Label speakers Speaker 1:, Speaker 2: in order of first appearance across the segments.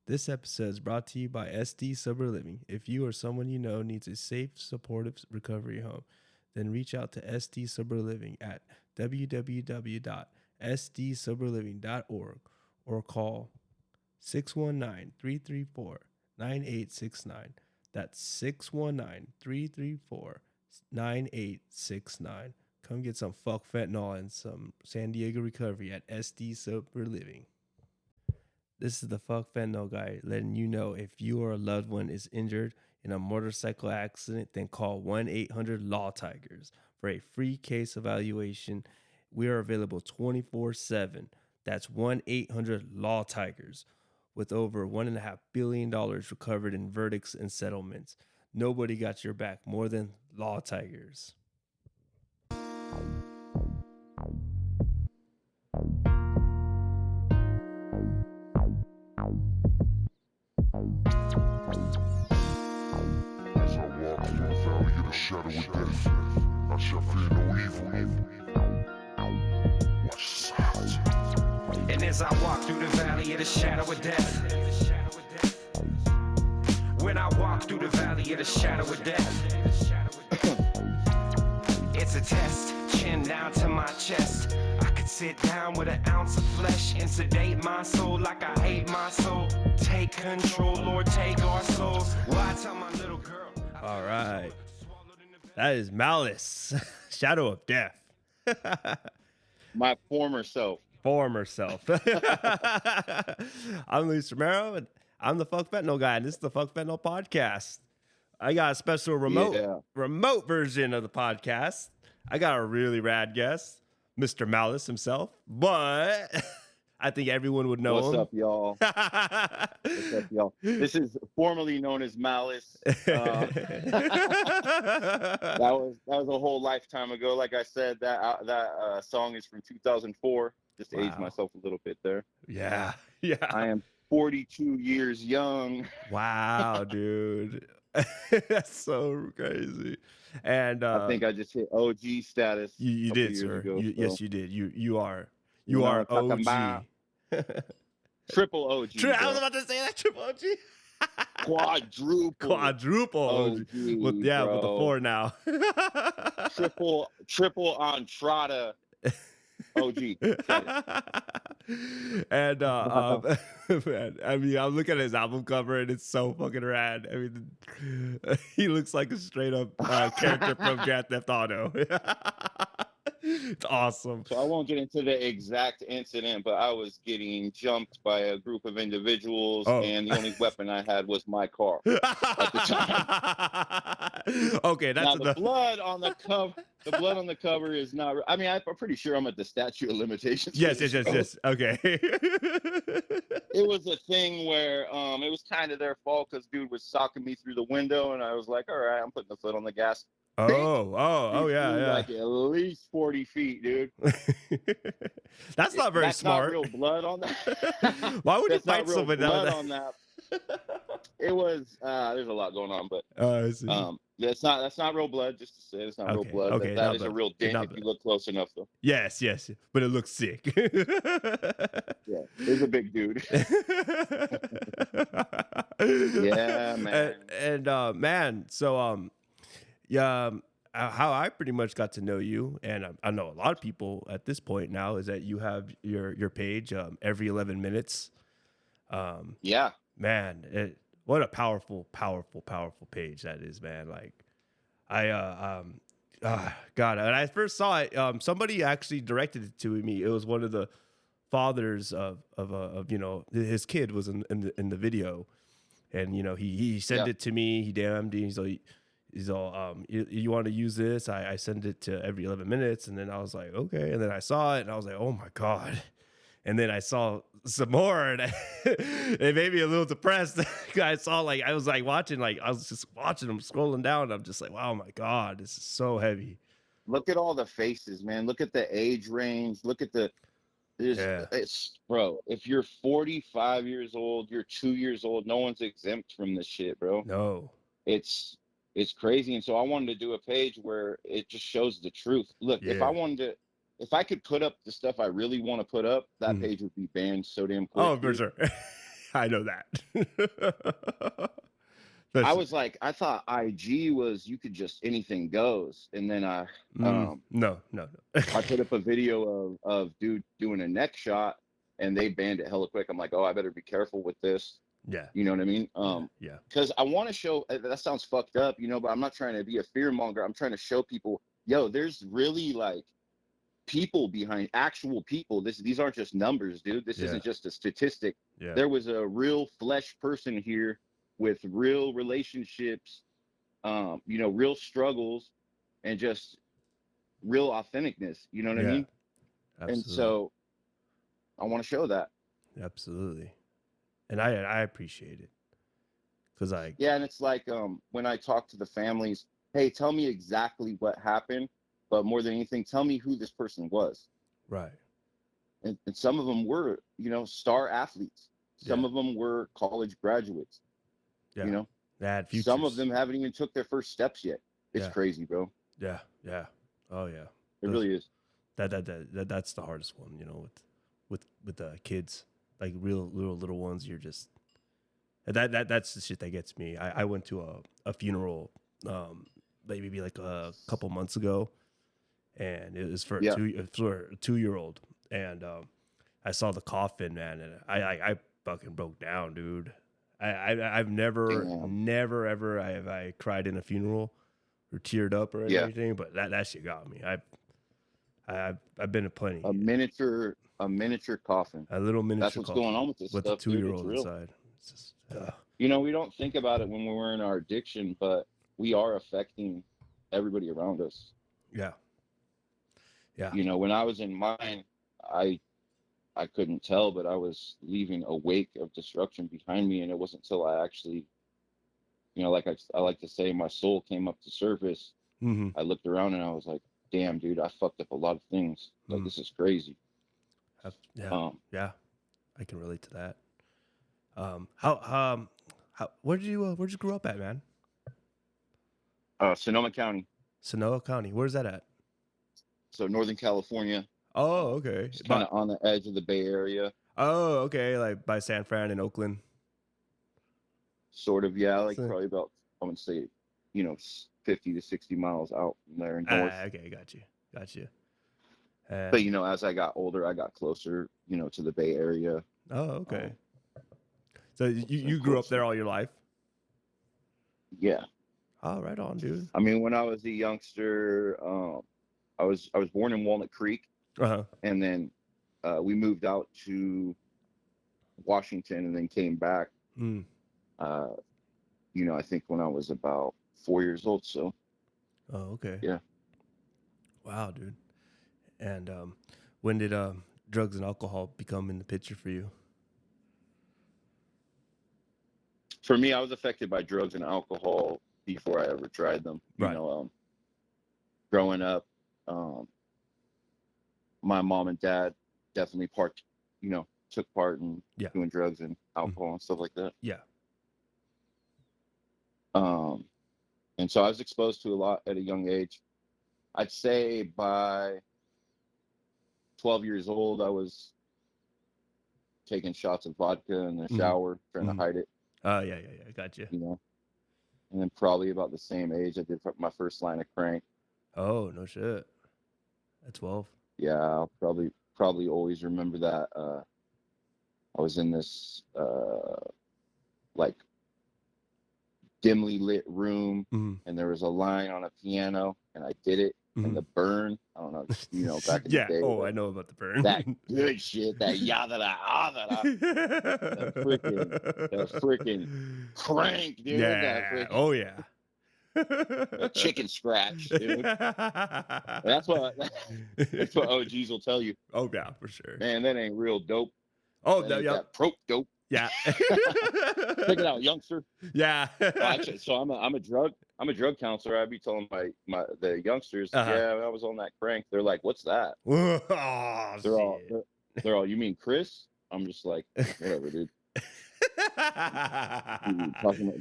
Speaker 1: This episode is brought to you by SD Sober Living. If you or someone you know needs a safe, supportive recovery home, then reach out to SD Sober Living at www.sdsoberliving.org or call 619-334-9869. That's 619-334-9869. Come get some fuck fentanyl and some San Diego recovery at SD Sober Living. This is the Fuck Fentanyl guy letting you know if you or a loved one is injured in a motorcycle accident, then call 1-800-Lawtigers for a free case evaluation. We are available 24/7. That's 1-800-Lawtigers with over $1.5 billion recovered in verdicts and settlements. Nobody got your back more than Lawtigers.
Speaker 2: As I walk through the valley of the shadow of death, I shall fear no evil. Watch silence.
Speaker 3: And as I walk through the valley of the shadow of death, when I walk through the valley of the shadow of death, it's a test, chin down to my chest. I could sit down with an ounce of flesh and sedate my soul like I hate my soul. Take control, Lord, take our souls. Why tell my little girl?
Speaker 1: All right. That is Malice, Shadow of Death.
Speaker 4: My former self.
Speaker 1: Former self. I'm Luis Romero, and I'm the Fuck Fentanyl guy, and this is the Fuck Fentanyl podcast. I got a special remote version of the podcast. I got a really rad guest, Mr. Malice himself, but I think everyone would know
Speaker 4: What's
Speaker 1: him.
Speaker 4: up, y'all? What's up, y'all? This is formerly known as Malice. That was a whole lifetime ago. Like I said, that song is from 2004. Just to age
Speaker 1: Wow.
Speaker 4: myself a little bit there.
Speaker 1: Yeah.
Speaker 4: I am 42 years young.
Speaker 1: Wow, dude. That's so crazy. And
Speaker 4: I think I just hit OG status.
Speaker 1: you
Speaker 4: a couple
Speaker 1: did,
Speaker 4: years
Speaker 1: sir.
Speaker 4: ago,
Speaker 1: Yes,
Speaker 4: so.
Speaker 1: you did. You are
Speaker 4: You know what I'm
Speaker 1: OG.
Speaker 4: talking Triple OG.
Speaker 1: I was
Speaker 4: bro.
Speaker 1: about to say that, triple OG.
Speaker 4: Quadruple
Speaker 1: OG. With the
Speaker 4: bro.
Speaker 1: 4 now.
Speaker 4: triple Entrada OG.
Speaker 1: And man, I mean, I'm looking at his album cover and it's so fucking rad. I mean, he looks like a straight up character from Grand Theft Auto. It's awesome.
Speaker 4: So I won't get into the exact incident, but I was getting jumped by a group of individuals, and the only weapon I had was my car at the time.
Speaker 1: Okay, that's
Speaker 4: now
Speaker 1: enough.
Speaker 4: The blood on the cover is not. I mean, I'm pretty sure I'm at the statute of limitations.
Speaker 1: Yes. Okay.
Speaker 4: It was a thing where it was kind of their fault because dude was socking me through the window, and I was like, all right, I'm putting the foot on the gas.
Speaker 1: Oh, yeah.
Speaker 4: Like at least 40 feet, dude.
Speaker 1: That's not very smart.
Speaker 4: That's not real blood on that.
Speaker 1: Why would you
Speaker 4: That's not
Speaker 1: fight
Speaker 4: real
Speaker 1: someone
Speaker 4: blood
Speaker 1: down
Speaker 4: on that? It was. There's a lot going on, but
Speaker 1: I see.
Speaker 4: that's not real blood. Just to say, it's not real blood.
Speaker 1: Okay,
Speaker 4: that is a real dent if
Speaker 1: blood.
Speaker 4: you look close enough, though.
Speaker 1: Yes, but it looks sick.
Speaker 4: Yeah, he's a big dude. Yeah, man.
Speaker 1: And man, so how I pretty much got to know you, and I know a lot of people at this point now, is that you have your page every 11 minutes.
Speaker 4: Yeah,
Speaker 1: man, what a powerful page that is, man. Like God, when I first saw it, somebody actually directed it to me. It was one of the fathers of his kid was in the video, and he sent it to me. He DM'd me. He's all you want to use this? I send it to every 11 minutes, and then I was like, okay. And then I saw it, and I was like, oh my God. And then I saw some more, and it made me a little depressed. I was watching them scrolling down. And I'm just like, wow, my God, this is so heavy.
Speaker 4: look at all the faces, man. Look at the age range. Look at it's bro. If you're 45 years old, you're 2 years old. No one's exempt from this shit, bro.
Speaker 1: No.
Speaker 4: It's crazy. And so I wanted to do a page where it just shows the truth. Look, if I could put up the stuff I really want to put up, that page would be banned so damn quick.
Speaker 1: Oh, for sure. I know that.
Speaker 4: I was like, I thought IG was you could just anything goes, and then
Speaker 1: no.
Speaker 4: I put up a video of dude doing a neck shot, and they banned it hella quick. I'm like, oh, I better be careful with this.
Speaker 1: Yeah.
Speaker 4: You know what I mean?
Speaker 1: Yeah.
Speaker 4: Because I want to show. That sounds fucked up, you know, but I'm not trying to be a fear monger. I'm trying to show people, yo, there's really like people behind, actual people. These aren't just numbers, dude. This isn't just a statistic.
Speaker 1: Yeah.
Speaker 4: There was a real flesh person here with real relationships, you know, real struggles, and just real authenticness. You know what I mean?
Speaker 1: Absolutely.
Speaker 4: And so I want to show that.
Speaker 1: Absolutely. And I appreciate it. Cause and
Speaker 4: it's like when I talk to the families, hey, tell me exactly what happened, but more than anything, tell me who this person was.
Speaker 1: Right.
Speaker 4: And some of them were, you know, star athletes. Some of them were college graduates.
Speaker 1: Yeah.
Speaker 4: You know,
Speaker 1: they had futures.
Speaker 4: Some of them haven't even took their first steps yet. It's crazy, bro.
Speaker 1: Yeah. Yeah. Oh yeah.
Speaker 4: It really is.
Speaker 1: That's the hardest one, you know, with the kids, like real little ones. You're just that's the shit that gets me. I went to a funeral maybe like a couple months ago, and it was for a 2-year-old, and I saw the coffin, man, and I fucking broke down, dude. I've never ever have I cried in a funeral or teared up or anything, but that shit got me. I've been to plenty.
Speaker 4: A miniature coffin.
Speaker 1: A little miniature.
Speaker 4: That's what's
Speaker 1: coffin
Speaker 4: going on with this
Speaker 1: with
Speaker 4: stuff,
Speaker 1: a 2-year-old inside. It's just,
Speaker 4: you know, we don't think about it when we're in our addiction, but we are affecting everybody around us.
Speaker 1: Yeah. Yeah.
Speaker 4: You know, when I was in mine, I couldn't tell, but I was leaving a wake of destruction behind me, and it wasn't until I actually, you know, like I like to say, my soul came up to surface.
Speaker 1: Mm-hmm.
Speaker 4: I looked around and I was like, damn, dude, I fucked up a lot of things. Like, this is crazy.
Speaker 1: Yeah, I can relate to that. Where'd you grow up at, man?
Speaker 4: Sonoma County.
Speaker 1: Sonoma County. Where's that at?
Speaker 4: So Northern California.
Speaker 1: Oh, okay.
Speaker 4: It's kind of on the edge of the Bay Area.
Speaker 1: Oh, okay. Like by San Fran and Oakland.
Speaker 4: Sort of, yeah. Like probably about, I would say, you know, 50 to 60 miles out from there in north.
Speaker 1: Okay, got you.
Speaker 4: But you know, as I got older, I got closer, you know, to the Bay Area.
Speaker 1: Oh, okay. So you grew up there all your life?
Speaker 4: Yeah.
Speaker 1: Oh, right on, dude.
Speaker 4: I mean, when I was a youngster, I was born in Walnut Creek, and then we moved out to Washington, and then came back. You know, I think when I was about 4 years old. So.
Speaker 1: Oh, okay.
Speaker 4: Yeah.
Speaker 1: Wow, dude. And when did drugs and alcohol become in the picture for you?
Speaker 4: For me, I was affected by drugs and alcohol before I ever tried them. You know, growing up, my mom and dad definitely took part in doing drugs and alcohol and stuff like that.
Speaker 1: Yeah.
Speaker 4: And so I was exposed to a lot at a young age. I'd say by 12 years old, I was taking shots of vodka in the shower, trying to hide it.
Speaker 1: Oh, yeah, gotcha.
Speaker 4: You know, and then probably about the same age, I did my first line of crank.
Speaker 1: Oh, no shit. At 12?
Speaker 4: Yeah, I'll probably always remember that. I was in this like dimly lit room, and there was a line on a piano, and I did it. And the burn, I don't know, you know, back in the day.
Speaker 1: Oh, I know about the burn.
Speaker 4: That good shit, that yadada, that freaking crank, dude.
Speaker 1: Yeah. Oh, yeah.
Speaker 4: A chicken scratch, dude. That's what OGs will tell you.
Speaker 1: Oh, yeah, for sure.
Speaker 4: Man, that ain't real dope.
Speaker 1: Oh,
Speaker 4: that prope dope.
Speaker 1: Yeah.
Speaker 4: Check it out, youngster.
Speaker 1: Yeah.
Speaker 4: Actually, so I'm a drug counselor. I'd be telling the youngsters, yeah, I was on that crank. They're like, what's that?
Speaker 1: Oh,
Speaker 4: they're all, you mean Chris? I'm just like, whatever, dude.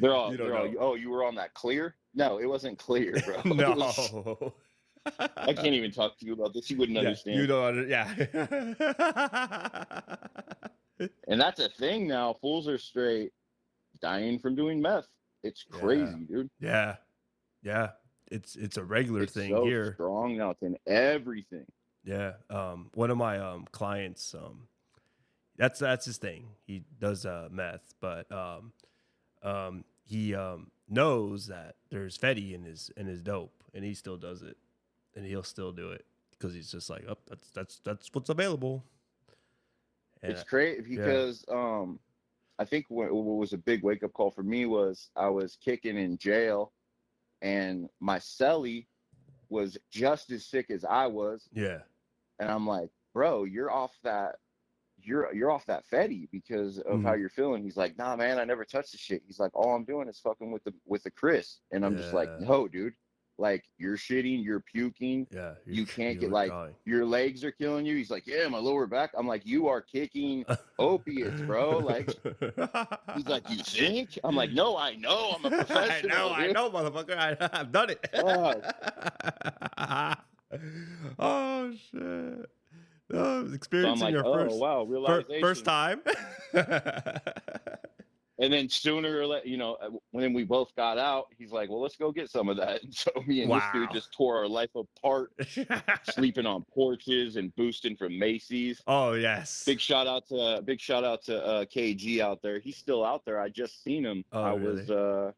Speaker 4: They're all, oh, you were on that clear? No, it wasn't clear, bro.
Speaker 1: No.
Speaker 4: I can't even talk to you about this. You wouldn't understand.
Speaker 1: You don't. Yeah.
Speaker 4: And that's a thing now. Fools are straight dying from doing meth. It's
Speaker 1: Yeah.
Speaker 4: crazy, dude.
Speaker 1: Yeah. Yeah. It's a regular
Speaker 4: It's
Speaker 1: thing
Speaker 4: so
Speaker 1: here.
Speaker 4: strong now. It's in everything.
Speaker 1: Yeah. One of my clients, that's his thing. He does meth, but he knows that there's Fetty in his dope, and he still does it, and he'll still do it because he's just like, oh, that's what's available. And
Speaker 4: It's crazy
Speaker 1: yeah,
Speaker 4: because I think what was a big wake up call for me was I was kicking in jail, and my cellie was just as sick as I was,
Speaker 1: yeah,
Speaker 4: and I'm like, bro, you're off that. You're off that Fetty because of how
Speaker 1: mhm,
Speaker 4: you're feeling. He's like, nah, man, I never touched the shit. He's like, all I'm doing is fucking with the Chris, and I'm just like,
Speaker 1: yeah,
Speaker 4: no, dude, like you're shitting, you're puking,
Speaker 1: yeah.
Speaker 4: you can't
Speaker 1: You're
Speaker 4: get like
Speaker 1: withdrawing.
Speaker 4: your legs are killing you. He's like, yeah, my lower back. I'm like, you are kicking opiates, bro. Like, he's like, you think? I'm like, no, I know, I'm a professional,
Speaker 1: I
Speaker 4: dude.
Speaker 1: know, motherfucker. I've done it.
Speaker 4: Oh,
Speaker 1: Oh shit! Oh,
Speaker 4: so I'm
Speaker 1: experiencing
Speaker 4: like,
Speaker 1: your
Speaker 4: oh wow,
Speaker 1: first
Speaker 4: realization.
Speaker 1: time.
Speaker 4: And then sooner or later, when we both got out, he's like, well, let's go get some of that. And so me and this dude
Speaker 1: Wow.
Speaker 4: just tore our life apart, sleeping on porches and boosting from Macy's.
Speaker 1: Oh yes.
Speaker 4: Big shout out to KG out there. He's still out there. I just seen him.
Speaker 1: Oh
Speaker 4: I was
Speaker 1: really?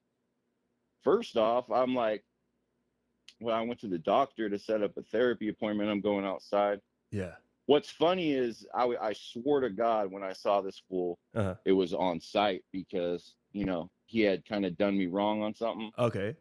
Speaker 4: first off, I'm like, when I went to the doctor to set up a therapy appointment, I'm going outside.
Speaker 1: Yeah.
Speaker 4: What's funny is I swore to God when I saw this fool,
Speaker 1: Uh-huh.
Speaker 4: it was on site because, he had kind of done me wrong on something.
Speaker 1: Okay.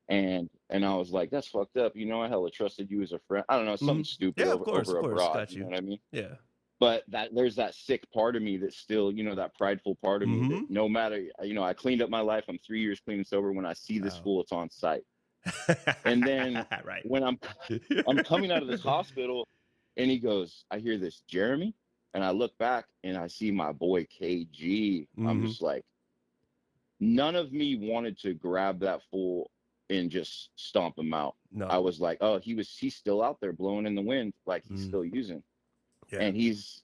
Speaker 4: And I was like, that's fucked up. I hella trusted you as a friend. I don't know, something stupid
Speaker 1: Yeah,
Speaker 4: over
Speaker 1: of
Speaker 4: a
Speaker 1: course.
Speaker 4: broad,
Speaker 1: Got
Speaker 4: you know
Speaker 1: you.
Speaker 4: what I mean?
Speaker 1: Yeah.
Speaker 4: But there's that sick part of me that's still, that prideful part of me that
Speaker 1: Mm-hmm.
Speaker 4: no matter, I cleaned up my life. I'm 3 years clean and sober. When I see this
Speaker 1: Wow.
Speaker 4: fool, it's on site. And then
Speaker 1: Right.
Speaker 4: when I'm coming out of this hospital, and he goes, I hear this, Jeremy. And I look back and I see my boy KG. I'm
Speaker 1: Mm-hmm.
Speaker 4: just like, none of me wanted to grab that fool and just stomp him out.
Speaker 1: No.
Speaker 4: I was like, oh, he's still out there blowing in the wind, like he's
Speaker 1: Mm.
Speaker 4: still using.
Speaker 1: Yeah.
Speaker 4: And he's,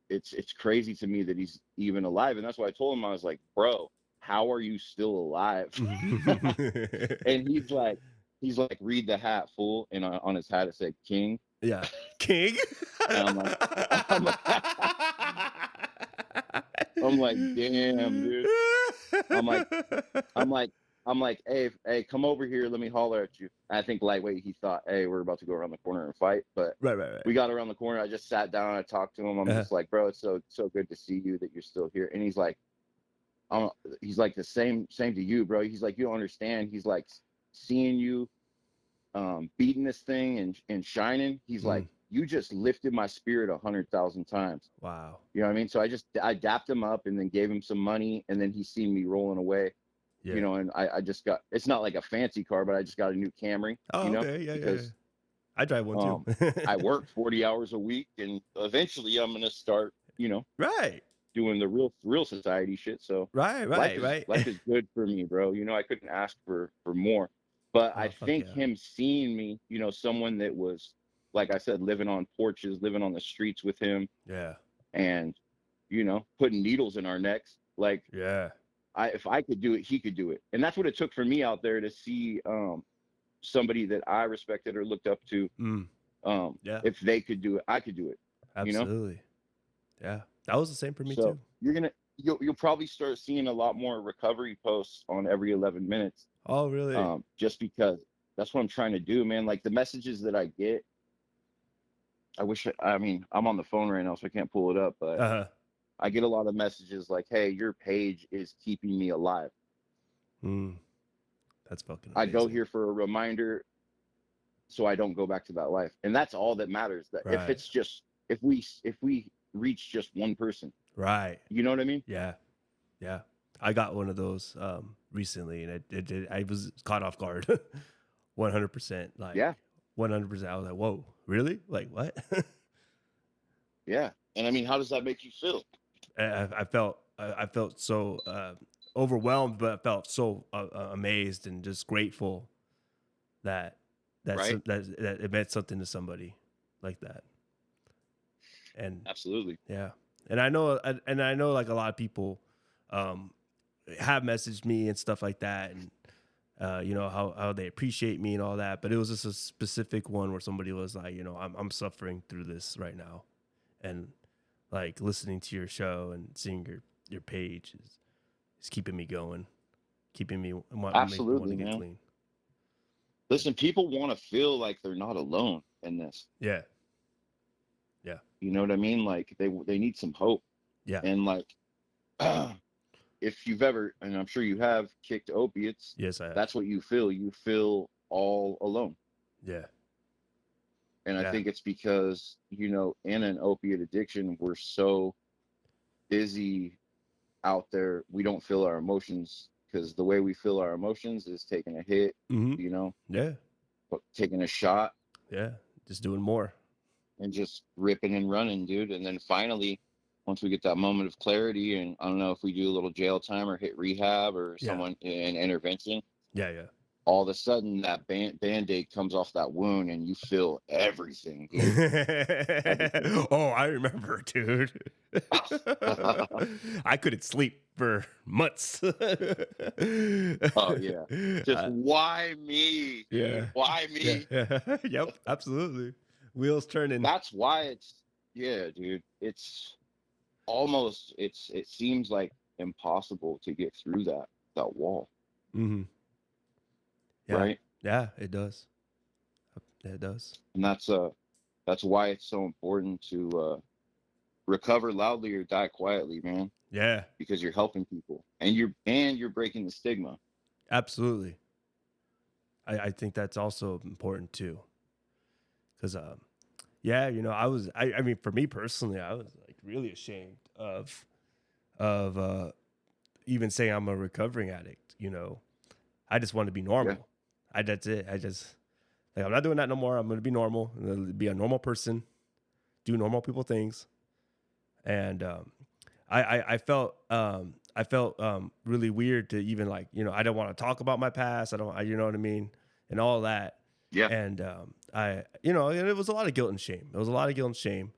Speaker 4: it's crazy to me that he's even alive. And that's why I told him, I was like, bro, how are you still alive? And he's like, read the hat, fool. And on his hat it said King.
Speaker 1: Yeah. King.
Speaker 4: And I'm like, I'm like, damn, dude. I'm like, I'm like, hey, come over here. Let me holler at you. I think lightweight, he thought, hey, we're about to go around the corner and fight. But
Speaker 1: Right.
Speaker 4: we got around the corner. I just sat down. I talked to him. I'm just like, bro, it's so good to see you that you're still here. And he's like, the same to you, bro. He's like, you don't understand. He's like, seeing you beating this thing and shining. He's like, you just lifted my spirit 100,000 times.
Speaker 1: Wow.
Speaker 4: You know what I mean? So I dapped him up and then gave him some money, and then he seen me rolling away.
Speaker 1: Yeah.
Speaker 4: And I just got, it's not like a fancy car, but I just got a new Camry.
Speaker 1: Oh, okay. Yeah.
Speaker 4: Because
Speaker 1: yeah. I drive one too.
Speaker 4: I work 40 hours a week, and eventually I'm gonna start,
Speaker 1: Right.
Speaker 4: doing the real society shit. So
Speaker 1: Right.
Speaker 4: life is good for me, bro. I couldn't ask for more. But I
Speaker 1: Oh, fuck
Speaker 4: think
Speaker 1: yeah.
Speaker 4: him seeing me, someone that was, like I said, living on porches, living on the streets with him,
Speaker 1: Yeah.
Speaker 4: and putting needles in our necks, like,
Speaker 1: Yeah.
Speaker 4: if I could do it, he could do it. And that's what it took for me out there to see somebody that I respected or looked up to.
Speaker 1: Yeah.
Speaker 4: If they could do it, I could do it.
Speaker 1: Absolutely. Yeah. That was the same for me
Speaker 4: So
Speaker 1: too.
Speaker 4: you'll probably start seeing a lot more recovery posts on every 11 minutes.
Speaker 1: Oh, really?
Speaker 4: Just because that's what I'm trying to do, man. Like the messages that I get, I mean, I'm on the phone right now, so I can't pull it up, but
Speaker 1: Uh-huh.
Speaker 4: I get a lot of messages like, hey, your page is keeping me alive.
Speaker 1: That's fucking amazing.
Speaker 4: I go here for a reminder so I don't go back to that life. And that's all that matters. That
Speaker 1: Right.
Speaker 4: if it's just, if we reach just one person,
Speaker 1: Right.
Speaker 4: you know what I mean?
Speaker 1: Yeah. Yeah. I got one of those recently, and I was caught off guard. 100%. Like,
Speaker 4: Yeah.
Speaker 1: 100%. I was like, whoa, really? Like, what?
Speaker 4: Yeah. And I mean, how does that make you feel?
Speaker 1: I felt so overwhelmed, but I felt so amazed and just grateful that
Speaker 4: Right.
Speaker 1: that it meant something to somebody like that. And
Speaker 4: Absolutely.
Speaker 1: yeah, And I know like a lot of people have messaged me and stuff like that, and you know how they appreciate me and all that. But it was just a specific one where somebody was like, you know, I'm suffering through this right now, and like listening to your show and seeing your page is keeping me going, keeping me want
Speaker 4: Absolutely,
Speaker 1: to get
Speaker 4: man.
Speaker 1: clean.
Speaker 4: Listen, people want to feel like they're not alone in this.
Speaker 1: Yeah. Yeah.
Speaker 4: You know what I mean? Like they need some hope.
Speaker 1: Yeah.
Speaker 4: And like, if you've ever, and I'm sure you have, kicked opiates,
Speaker 1: Yes, I have.
Speaker 4: that's what you feel. You feel all alone.
Speaker 1: Yeah.
Speaker 4: And I
Speaker 1: Yeah.
Speaker 4: think it's because, you know, in an opiate addiction, we're so busy out there, we don't feel our emotions, because the way we feel our emotions is taking a hit,
Speaker 1: Mm-hmm.
Speaker 4: you know,
Speaker 1: Yeah.
Speaker 4: taking a shot,
Speaker 1: Yeah. Just doing more.
Speaker 4: and just ripping and running, dude. And then finally, once we get that moment of clarity, and I don't know if we do a little jail time or hit rehab or
Speaker 1: Yeah.
Speaker 4: someone in intervention,
Speaker 1: Yeah. Yeah.
Speaker 4: all of a sudden that band-aid comes off that wound and you feel everything, dude. Everything.
Speaker 1: Oh, I remember, dude. I couldn't sleep for months.
Speaker 4: Oh yeah. Just why me, dude?
Speaker 1: Yeah.
Speaker 4: Why me?
Speaker 1: Yeah. Yep, absolutely. Wheels turning.
Speaker 4: That's why it's, yeah, dude. It's almost, it seems like impossible to get through that wall.
Speaker 1: Mm-hmm. Yeah.
Speaker 4: Right?
Speaker 1: Yeah, it does. It does.
Speaker 4: And that's why it's so important to recover loudly or die quietly, man.
Speaker 1: Yeah,
Speaker 4: Because you're helping people, and you're breaking the stigma.
Speaker 1: absolutely. I think that's also important too. Because yeah, you know, I mean, for me personally, I was like really ashamed of even saying I'm a recovering addict. You know, I just want to be normal.
Speaker 4: Yeah.
Speaker 1: That's it. I just like, I'm not doing that no more. I'm going to be normal. I'm gonna be a normal person, do normal people things. And I felt really weird to even, like, you know, I don't want to talk about my past. You know what I mean? And all that.
Speaker 4: Yeah.
Speaker 1: And you know, and it was a lot of guilt and shame. It was a lot of guilt and shame.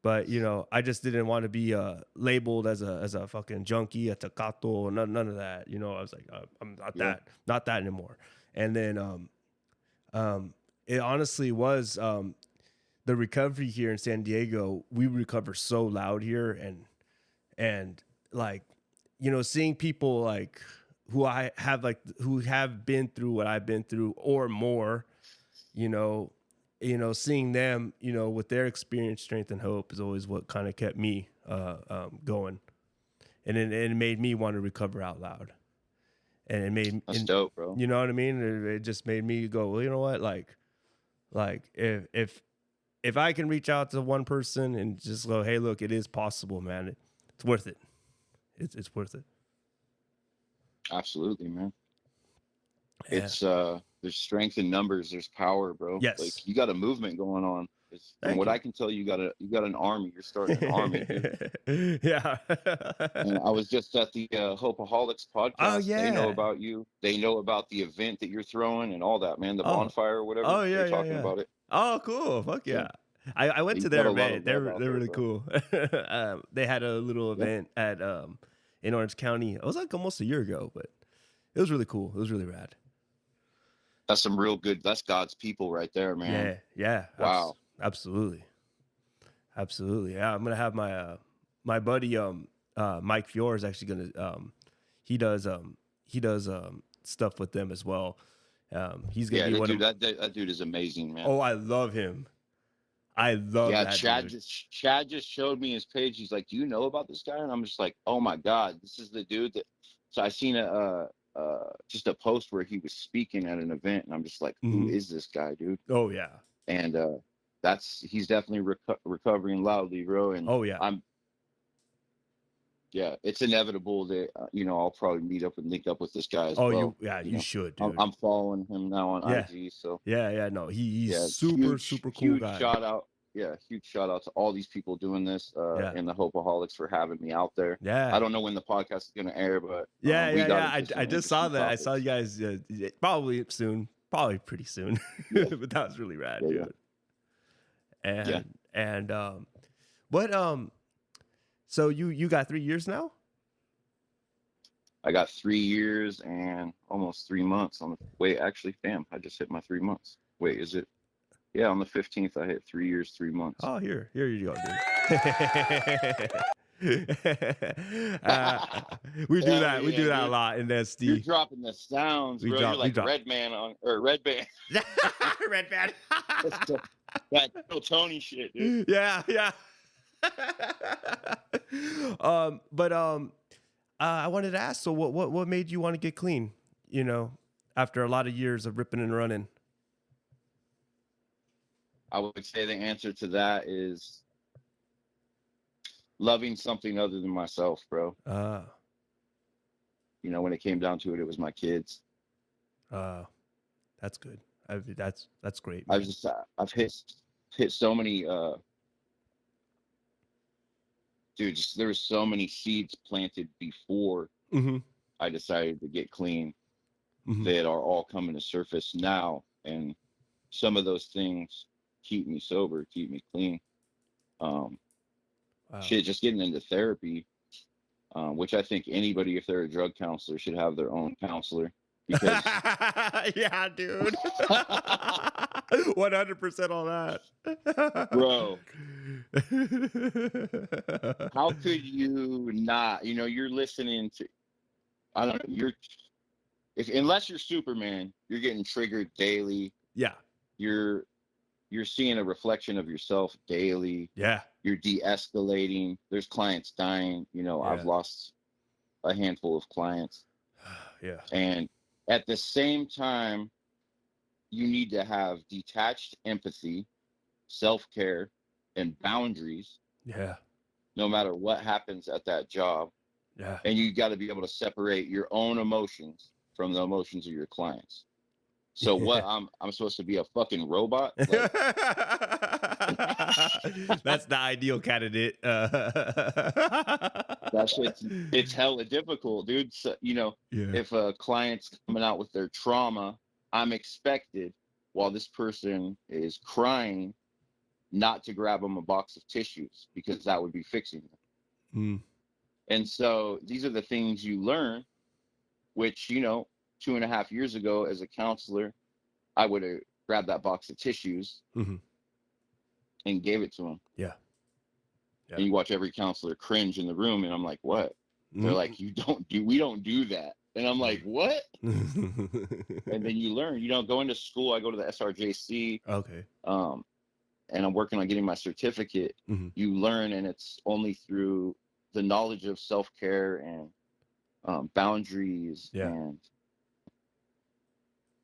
Speaker 1: But, you know, I just didn't want to be labeled as a fucking junkie, a tecato, none of that. You know, I was like, I'm not that anymore. And then it honestly was the recovery here in San Diego. We recover so loud here, and like, you know, seeing people like who have been through what I've been through or more, you know, seeing them, you know, with their experience, strength, and hope is always what kind of kept me going, and it made me want to recover out loud, and it made
Speaker 4: That's dope, bro.
Speaker 1: You know what I mean? It just made me go, well, you know what, like if I can reach out to one person and just go, hey, look, it is possible, man. It's worth it. It's worth it.
Speaker 4: Absolutely, man.
Speaker 1: Yeah.
Speaker 4: It's there's strength in numbers. There's power, bro.
Speaker 1: Yes.
Speaker 4: Like, you got a movement going on. From what I can tell, you got an army. You're starting an army, dude.
Speaker 1: Yeah.
Speaker 4: And I was just at the Hopeaholics podcast.
Speaker 1: Oh, yeah.
Speaker 4: They know about you. They know about the event that you're throwing and all that, man. The bonfire or whatever.
Speaker 1: Oh, yeah,
Speaker 4: They're talking about it.
Speaker 1: Oh, cool. Fuck yeah. I went to their event. They're really cool. They had a little event at in Orange County. It was like almost a year ago, but it was really cool. It was really rad.
Speaker 4: That's some real good. That's God's people right there, man.
Speaker 1: Yeah.
Speaker 4: Wow.
Speaker 1: Absolutely. Yeah, I'm gonna have my buddy Mike Fior is actually gonna he does stuff with them as well. He's gonna be one of
Speaker 4: that dude is amazing, man.
Speaker 1: Oh, I love him. I love that
Speaker 4: Chad
Speaker 1: dude.
Speaker 4: Chad just showed me his page. He's like, "Do you know about this guy?" And I'm just like, "Oh my God, this is the dude that." So I seen just a post where he was speaking at an event, and I'm just like, "Who is this guy, dude?"
Speaker 1: Oh yeah.
Speaker 4: And he's definitely recovering loudly, bro. And
Speaker 1: oh yeah,
Speaker 4: it's inevitable that I'll probably meet up and link up with this guy as
Speaker 1: well.
Speaker 4: You
Speaker 1: should, dude.
Speaker 4: I'm following him now on IG. So
Speaker 1: no, he's super cool
Speaker 4: huge
Speaker 1: guy.
Speaker 4: Huge shout out to all these people doing this and the Hopeaholics for having me out there.
Speaker 1: Yeah,
Speaker 4: I don't know when the podcast is gonna air, but
Speaker 1: I just saw that. Topics. I saw you guys probably pretty soon. But that was really rad, dude. And what So you got 3 years now?
Speaker 4: I got 3 years and almost 3 months on the wait, actually, damn, I just hit my 3 months. Wait, is it? Yeah, on the 15th, I hit 3 years, 3 months.
Speaker 1: Oh, here you go, dude. We do
Speaker 4: Hell
Speaker 1: that. We
Speaker 4: yeah,
Speaker 1: do that a
Speaker 4: dude.
Speaker 1: lot in
Speaker 4: You're
Speaker 1: SD.
Speaker 4: dropping the sounds, bro. You're
Speaker 1: We
Speaker 4: like
Speaker 1: drop.
Speaker 4: Red Man or Red Band.
Speaker 1: Red band.
Speaker 4: That Little Tony shit, dude.
Speaker 1: Yeah. But I wanted to ask. So, what made you want to get clean? You know, after a lot of years of ripping and running.
Speaker 4: I would say the answer to that is loving something other than myself, bro. You know, when it came down to it, it was my kids.
Speaker 1: That's good. That's great.
Speaker 4: I've hit so many dude, there was so many seeds planted before I decided to get clean that are all coming to surface now, and some of those things keep me sober, keep me clean. Wow. Shit, just getting into therapy, which I think anybody, if they're a drug counselor, should have their own counselor. Because
Speaker 1: yeah, dude. 100% on that.
Speaker 4: Bro. How could you not? You know, you're listening to, I don't know, unless you're Superman, you're getting triggered daily.
Speaker 1: Yeah.
Speaker 4: You're seeing a reflection of yourself daily.
Speaker 1: Yeah.
Speaker 4: You're de-escalating. There's clients dying. You know,
Speaker 1: Yeah.
Speaker 4: I've lost a handful of clients.
Speaker 1: Yeah.
Speaker 4: And at the same time, you need to have detached empathy, self-care, and boundaries.
Speaker 1: Yeah.
Speaker 4: No matter what happens at that job.
Speaker 1: Yeah.
Speaker 4: And you got to be able to separate your own emotions from the emotions of your clients. So what? I'm supposed to be a fucking robot? Like,
Speaker 1: that's the ideal candidate.
Speaker 4: That shit's, it's hella difficult, dude. So, you know, if a client's coming out with their trauma, I'm expected, while this person is crying, not to grab them a box of tissues, because that would be fixing them. And so these are the things you learn, which, you know, 2.5 years ago as a counselor, I would have grabbed that box of tissues and gave it to them.
Speaker 1: Yeah.
Speaker 4: And you watch every counselor cringe in the room, and I'm like, what? They're like, we don't do that. And I'm like, what? And then you learn, you know, going to school, I go to the SRJC.
Speaker 1: Okay.
Speaker 4: And I'm working on getting my certificate. You learn, and it's only through the knowledge of self-care and boundaries and,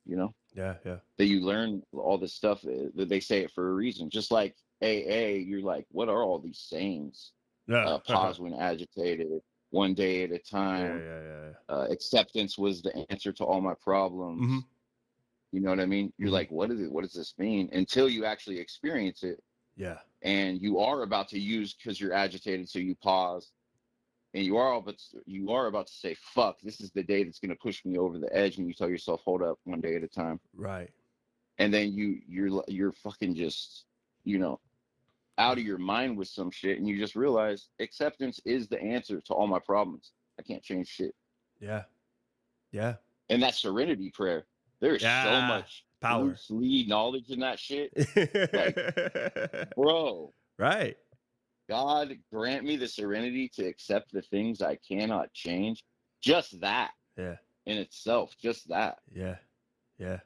Speaker 4: you know, that you learn all this stuff, that they say it for a reason. Just like AA, you're like, what are all these sayings? Pause when agitated, one day at a time. Acceptance was the answer to all my problems. You know what I mean? You're like, what is it? What does this mean? Until you actually experience it.
Speaker 1: Yeah.
Speaker 4: And you are about to use, because you're agitated, so you pause. And you are about to say, fuck, this is the day that's going to push me over the edge. And you tell yourself, hold up, one day at a time.
Speaker 1: Right.
Speaker 4: And then you're fucking just, you know, out of your mind with some shit. And you just realize acceptance is the answer to all my problems. I can't change shit.
Speaker 1: Yeah. Yeah.
Speaker 4: And that serenity prayer, there's so much
Speaker 1: power,
Speaker 4: loose lead knowledge in that shit. Like, bro.
Speaker 1: Right.
Speaker 4: God grant me the serenity to accept the things I cannot change. Just that.
Speaker 1: Yeah.
Speaker 4: In itself. Just that.
Speaker 1: Yeah. Yeah.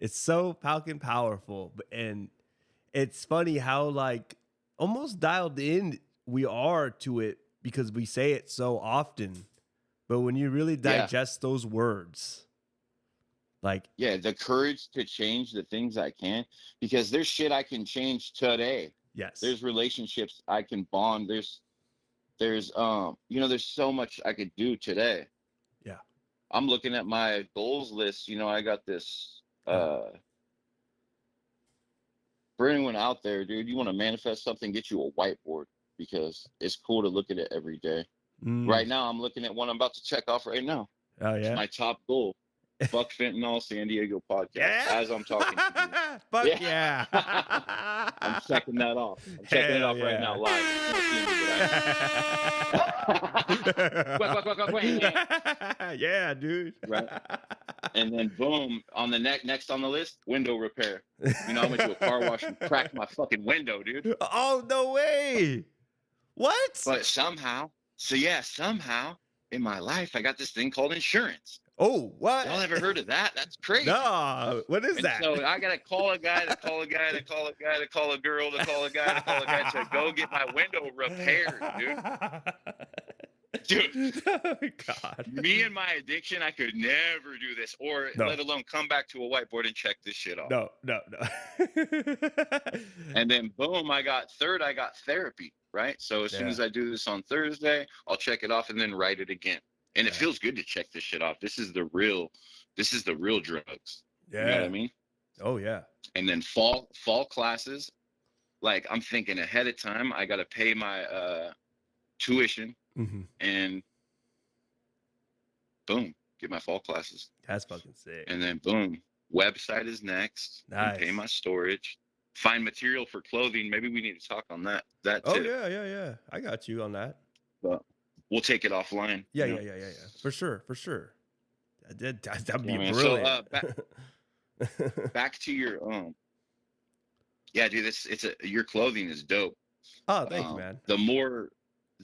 Speaker 1: It's so fucking powerful. And it's funny how, like, almost dialed in we are to it because we say it so often. But when you really digest those words, like,
Speaker 4: yeah, the courage to change the things I can, because there's shit I can change today.
Speaker 1: Yes.
Speaker 4: There's relationships I can bond. There's you know, there's so much I could do today.
Speaker 1: Yeah.
Speaker 4: I'm looking at my goals list. You know, I got this, for anyone out there, dude, you want to manifest something, get you a whiteboard, because it's cool to look at it every day. Right now, I'm looking at one I'm about to check off right now.
Speaker 1: Oh, yeah.
Speaker 4: It's my top goal. Fuck Fentanyl San Diego podcast
Speaker 1: Yeah.
Speaker 4: as I'm talking to you.
Speaker 1: Fuck
Speaker 4: Yeah.
Speaker 1: yeah.
Speaker 4: I'm checking that off. I'm checking it
Speaker 1: Hell
Speaker 4: off right now
Speaker 1: yeah.
Speaker 4: live. You can't see me, but I
Speaker 1: Yeah, dude.
Speaker 4: right. And then boom, on the next on the list, window repair. You know, I went to a car wash and cracked my fucking window, dude.
Speaker 1: Oh, no way. What?
Speaker 4: But somehow in my life, I got this thing called insurance.
Speaker 1: Oh, what?
Speaker 4: Y'all ever heard of that? That's crazy.
Speaker 1: No. What is
Speaker 4: And
Speaker 1: that?
Speaker 4: so I gotta call a guy to call a guy to call a guy to call a girl to call a guy to call a guy to go get my window repaired, dude. Dude,
Speaker 1: Oh, God.
Speaker 4: me and my addiction, I could never do this, or
Speaker 1: No.
Speaker 4: let alone come back to a whiteboard and check this shit off.
Speaker 1: No.
Speaker 4: And then boom, I got therapy, right? So as soon as I do this on Thursday, I'll check it off and then write it again. And it feels good to check this shit off. This is the real drugs.
Speaker 1: Yeah.
Speaker 4: You know what I mean?
Speaker 1: Oh, yeah.
Speaker 4: And then fall classes, like I'm thinking ahead of time, I got to pay my tuition and boom, get my fall classes.
Speaker 1: That's fucking sick.
Speaker 4: And then boom, website is next.
Speaker 1: Nice.
Speaker 4: Pay my storage. Find material for clothing. Maybe we need to talk on that too.
Speaker 1: Oh, yeah. I got you on that.
Speaker 4: But we'll take it offline.
Speaker 1: Yeah.
Speaker 4: you know?
Speaker 1: Yeah. For sure. That'd be
Speaker 4: Man.
Speaker 1: brilliant.
Speaker 4: So back to your yeah, dude, your clothing is dope.
Speaker 1: Oh, thank you, man.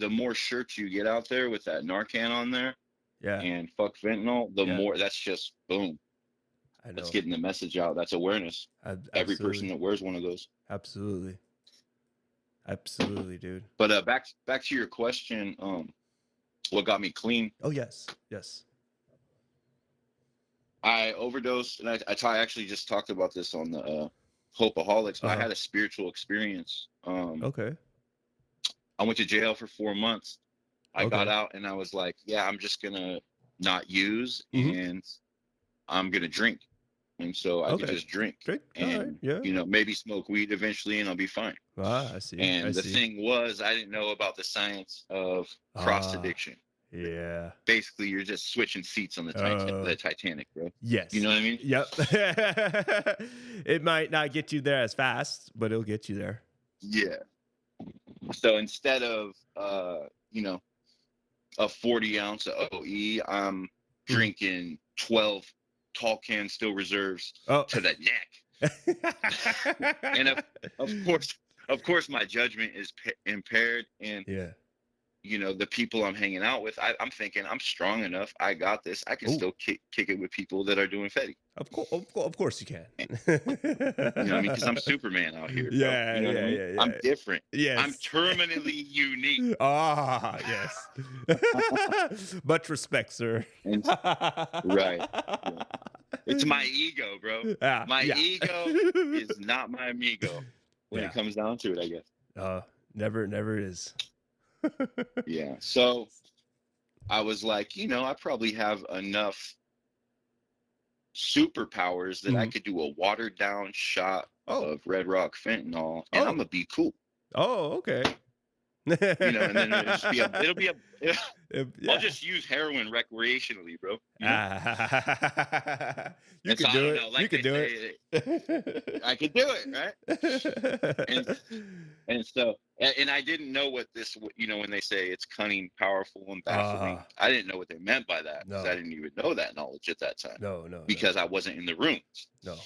Speaker 4: The more shirts you get out there with that Narcan on there,
Speaker 1: Yeah.
Speaker 4: and fuck fentanyl, the more that's just boom.
Speaker 1: I know.
Speaker 4: That's getting the message out. That's awareness. Every person that wears one of those.
Speaker 1: Absolutely, dude.
Speaker 4: But back to your question, what got me clean?
Speaker 1: Oh, yes.
Speaker 4: I overdosed, and I actually just talked about this on the Hopeaholics. But I had a spiritual experience.
Speaker 1: Okay.
Speaker 4: I went to jail for 4 months. I got out, and I was like, yeah, I'm just gonna not use, and I'm gonna drink. And so I could just drink. And you know, maybe smoke weed eventually, and I'll be fine.
Speaker 1: Ah, I see.
Speaker 4: And the thing was, I didn't know about the science of cross addiction.
Speaker 1: Yeah.
Speaker 4: Basically, you're just switching seats on the Titanic, bro.
Speaker 1: Yes.
Speaker 4: You know what I mean?
Speaker 1: Yep. It might not get you there as fast, but it'll get you there.
Speaker 4: Yeah. So instead of you know, a 40 ounce of OE, I'm drinking 12 tall can still reserves to the neck. And of course my judgment is impaired, and you know, the people I'm hanging out with, I'm thinking I'm strong enough, I got this, I can still kick it with people that are doing Fetty.
Speaker 1: Of course you can.
Speaker 4: You know what I mean? Because I'm Superman out here.
Speaker 1: Yeah,
Speaker 4: you know what I mean?
Speaker 1: yeah.
Speaker 4: I'm different.
Speaker 1: Yes.
Speaker 4: I'm terminally unique.
Speaker 1: Ah, yes. Much respect, sir.
Speaker 4: Right. Yeah. It's my ego, bro. My ego is not my amigo when it comes down to it, I guess.
Speaker 1: Never is.
Speaker 4: Yeah. So I was like, you know, I probably have enough superpowers that I could do a watered down shot of Red Rock fentanyl, and I'm gonna be cool.
Speaker 1: Oh, okay.
Speaker 4: You know, and then I'll just use heroin recreationally, bro. You know?
Speaker 1: You can do it.
Speaker 4: Like
Speaker 1: you can do it.
Speaker 4: I could do it, right? And so, and I didn't know what this, you know, when they say it's cunning, powerful, and baffling, I didn't know what they meant by that, because I didn't even know that knowledge at that time.
Speaker 1: No.
Speaker 4: Because I wasn't in the rooms.
Speaker 1: No.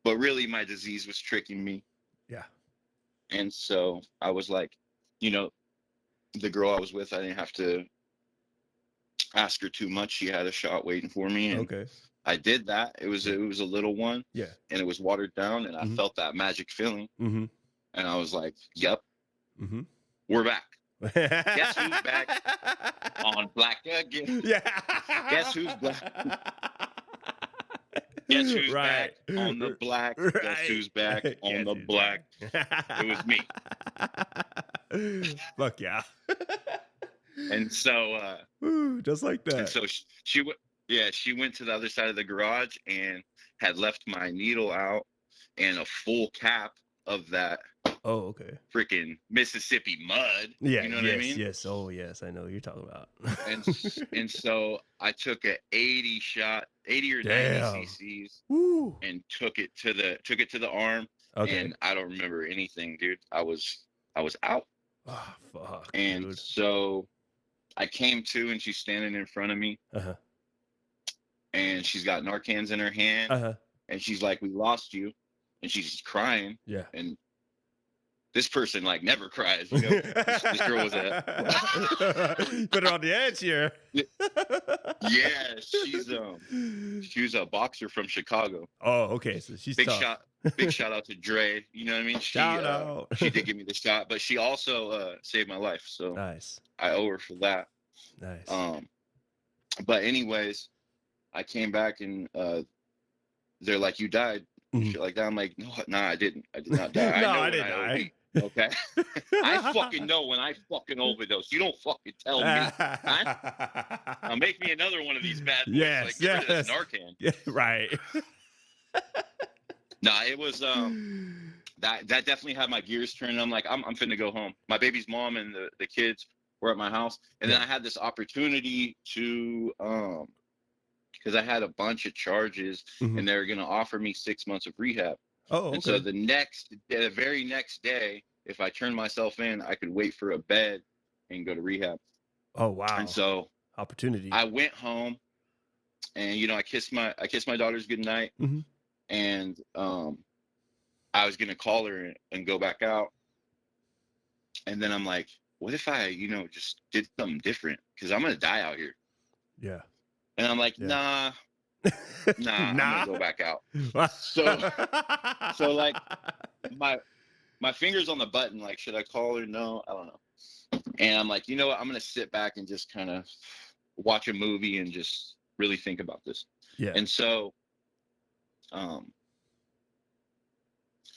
Speaker 4: But really, my disease was tricking me.
Speaker 1: Yeah.
Speaker 4: And so I was like, you know, the girl I was with, I didn't have to ask her too much. She had a shot waiting for me. And I did that. It was a little one.
Speaker 1: Yeah.
Speaker 4: And it was watered down, and I felt that magic feeling. And I was like, yep, we're back. Guess who's back on black again?
Speaker 1: Yeah.
Speaker 4: Guess who's back? Guess who's back on the black? Guess who's back on the black? It was me.
Speaker 1: Fuck yeah.
Speaker 4: And so
Speaker 1: just like that.
Speaker 4: And so she went to the other side of the garage and had left my needle out and a full cap of that freaking Mississippi mud.
Speaker 1: Yeah,
Speaker 4: you know what I mean?
Speaker 1: Yes. Oh yes, I know what you're talking about.
Speaker 4: And so I took a 80 shot 80 or
Speaker 1: Damn.
Speaker 4: 90 cc's
Speaker 1: Woo.
Speaker 4: and took it to the arm.
Speaker 1: Okay.
Speaker 4: And I don't remember anything, dude. I was out.
Speaker 1: Oh, fuck,
Speaker 4: And
Speaker 1: dude.
Speaker 4: so I came to, and she's standing in front of me,
Speaker 1: Uh-huh.
Speaker 4: and she's got Narcans in her hand,
Speaker 1: Uh-huh.
Speaker 4: and she's like, "We lost you," and she's crying.
Speaker 1: Yeah.
Speaker 4: And this person like never cries, you know. This girl was
Speaker 1: Put her on the edge here.
Speaker 4: yeah, she was a boxer from Chicago.
Speaker 1: Oh, okay. So she's tough.
Speaker 4: Big shout out to Dre. You know what I mean?
Speaker 1: Shout out.
Speaker 4: She did give me the shot, but she also saved my life. So
Speaker 1: Nice.
Speaker 4: I owe her for that.
Speaker 1: Nice.
Speaker 4: But anyways, I came back and they're like, "You died," and shit like that. I'm like, "No, I didn't. I did not die.
Speaker 1: No,
Speaker 4: I know
Speaker 1: I
Speaker 4: when
Speaker 1: didn't die.
Speaker 4: OD. Okay, I fucking know when I fucking overdose. You don't fucking tell me. Huh? Now make me another one of these bad boys.
Speaker 1: Yes,
Speaker 4: Like, get rid of this
Speaker 1: yes.
Speaker 4: Narcan.
Speaker 1: Yeah, right.
Speaker 4: Nah, it was that definitely had my gears turning. I'm like, I'm finna go home. My baby's mom and the kids were at my house, and then I had this opportunity to because I had a bunch of charges, and they were gonna offer me 6 months of rehab.
Speaker 1: Oh, okay.
Speaker 4: And so the very next day, if I turned myself in, I could wait for a bed and go to rehab.
Speaker 1: Oh, wow.
Speaker 4: And so
Speaker 1: opportunity.
Speaker 4: I went home, and I kissed my daughters goodnight, and I was gonna call her and go back out, and then I'm like, what if I just did something different, because I'm gonna die out here.
Speaker 1: Yeah.
Speaker 4: And I'm like,
Speaker 1: Yeah.
Speaker 4: nah, I'm gonna go back out. So like my finger's on the button, like, should I call her? No, I don't know. And I'm like, you know what? I'm gonna sit back and just kind of watch a movie and just really think about this.
Speaker 1: Yeah.
Speaker 4: And so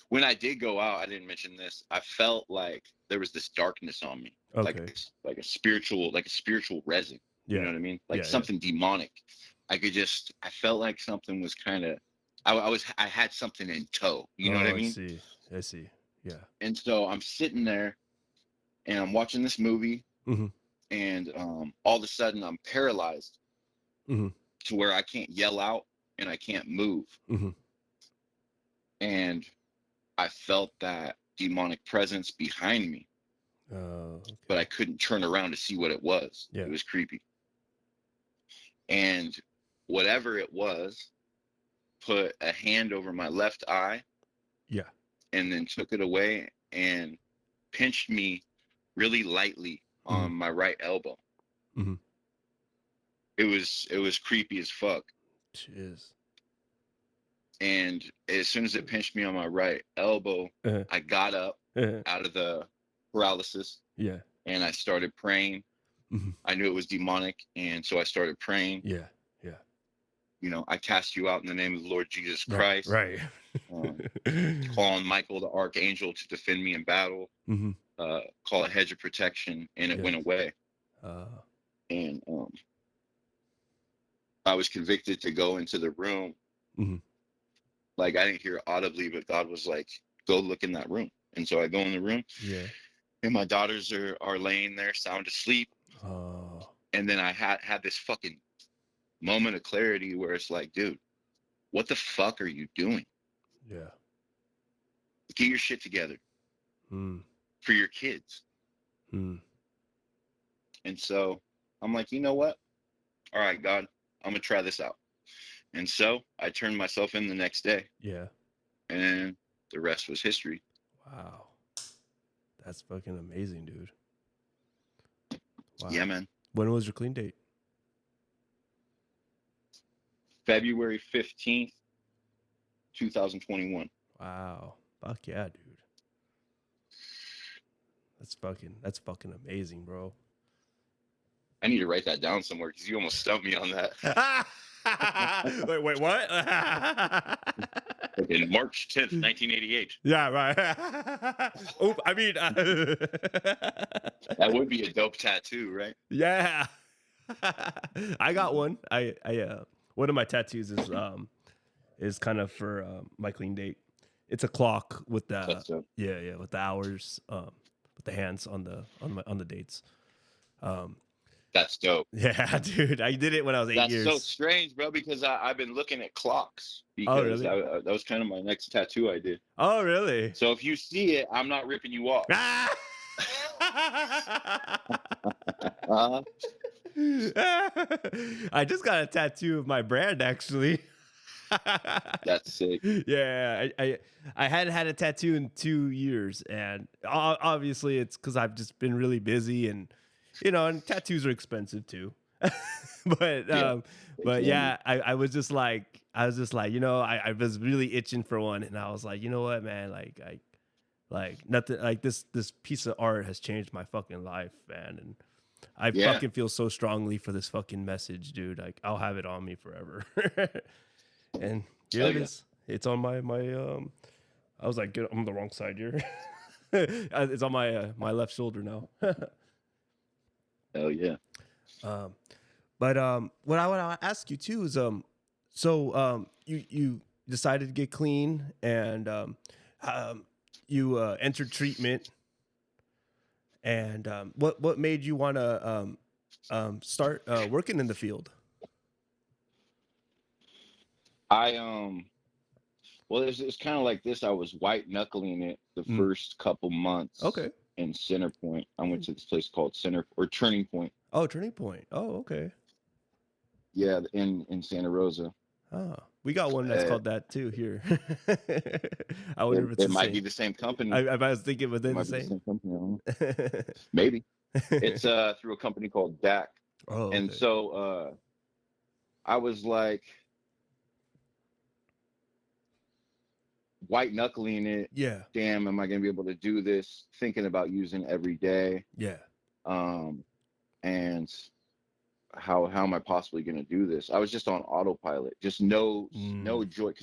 Speaker 4: when I did go out, I didn't mention this, I felt like there was this darkness on me.
Speaker 1: Okay.
Speaker 4: Like a spiritual resin.
Speaker 1: Yeah.
Speaker 4: You know what I mean? Like
Speaker 1: Yeah,
Speaker 4: something demonic. I felt like something was kind of, I had something in tow. You know what I mean?
Speaker 1: I see. Yeah.
Speaker 4: And so I'm sitting there and I'm watching this movie, and all of a sudden I'm paralyzed to where I can't yell out and I can't move. And I felt that demonic presence behind me,
Speaker 1: Okay.
Speaker 4: but I couldn't turn around to see what it was.
Speaker 1: Yeah.
Speaker 4: It was creepy. And whatever it was put a hand over my left eye. Yeah. And then took it away and pinched me really lightly on my right elbow. It was creepy as fuck.
Speaker 1: Jeez.
Speaker 4: And as soon as it pinched me on my right elbow, I got up out of the paralysis. Yeah. And I started praying. I knew it was demonic, and so I started praying. Yeah. I cast you out in the name of the Lord Jesus Christ. Right. Calling Michael the archangel to defend me in battle. Call a hedge of protection, and it went away. And I was convicted to go into the room. Like, I didn't hear audibly, but God was like, go look in that room. And so I go in the room. Yeah. And my daughters are laying there sound asleep. Oh. And then I had this fucking moment of clarity where it's like, dude, what the fuck are you doing? Yeah. Get your shit together. For your kids. And so I'm like, you know what? All right, God, I'm going to try this out. And so I turned myself in the next day. Yeah. And the rest was history.
Speaker 1: Wow. That's fucking amazing, dude. Wow.
Speaker 4: Yeah, man.
Speaker 1: When was your clean date?
Speaker 4: February 15th, 2021.
Speaker 1: Wow. Fuck yeah, dude. That's fucking amazing, bro.
Speaker 4: I need to write that down somewhere because you almost stumped me on that.
Speaker 1: Wait, what?
Speaker 4: In March 10th, 1988.
Speaker 1: Yeah, right. Oop, I mean,
Speaker 4: that would be a dope tattoo, right?
Speaker 1: Yeah. I got one. I one of my tattoos is kind of for my clean date. It's a clock with the with the hours, with the hands on the dates.
Speaker 4: That's dope.
Speaker 1: Yeah, dude. I did it when I was 8
Speaker 4: That's so
Speaker 1: years.
Speaker 4: strange, bro, because I've been looking at clocks
Speaker 1: Oh,
Speaker 4: because
Speaker 1: really?
Speaker 4: that was kind of my next tattoo I did.
Speaker 1: Oh, really?
Speaker 4: So if you see it, I'm not ripping you off.
Speaker 1: Ah!
Speaker 4: Uh,
Speaker 1: I just got a tattoo of my brand, actually.
Speaker 4: that's sick.
Speaker 1: Yeah, I hadn't had a tattoo in 2 years, and obviously it's because I've just been really busy, and and tattoos are expensive too. but
Speaker 4: Yeah,
Speaker 1: but
Speaker 4: can
Speaker 1: yeah, I was just like I was really itching for one, and I was like, you know what, man, like nothing like this piece of art has changed my fucking life, man, and I
Speaker 4: Yeah.
Speaker 1: fucking feel so strongly for this fucking message, dude. Like I'll have it on me forever. And here
Speaker 4: Hell
Speaker 1: it
Speaker 4: yeah.
Speaker 1: is. It's on my I was like, I'm on the wrong side here. It's on my left shoulder now.
Speaker 4: Hell yeah.
Speaker 1: But what I want to ask you too is so you decided to get clean, and you entered treatment, and what made you want to start working in the field?
Speaker 4: Well, it's kind of like this. I was white knuckling it the first couple months.
Speaker 1: Okay.
Speaker 4: In Center Point, I went to this place called Turning Point.
Speaker 1: Oh, Turning Point. Oh, okay.
Speaker 4: Yeah, in Santa Rosa.
Speaker 1: Oh, we got one that's called that too here. I wonder if it's
Speaker 4: it
Speaker 1: the
Speaker 4: might
Speaker 1: same.
Speaker 4: be the same company.
Speaker 1: I was thinking within
Speaker 4: It
Speaker 1: the
Speaker 4: might be
Speaker 1: same.
Speaker 4: the same company. Maybe. It's through a company called DAC.
Speaker 1: Oh, okay.
Speaker 4: And so I was like white knuckling it.
Speaker 1: Yeah.
Speaker 4: Damn, am I gonna be able to do this? Thinking about using every day.
Speaker 1: Yeah.
Speaker 4: And how am I possibly gonna do this? I was just on autopilot, just no joy,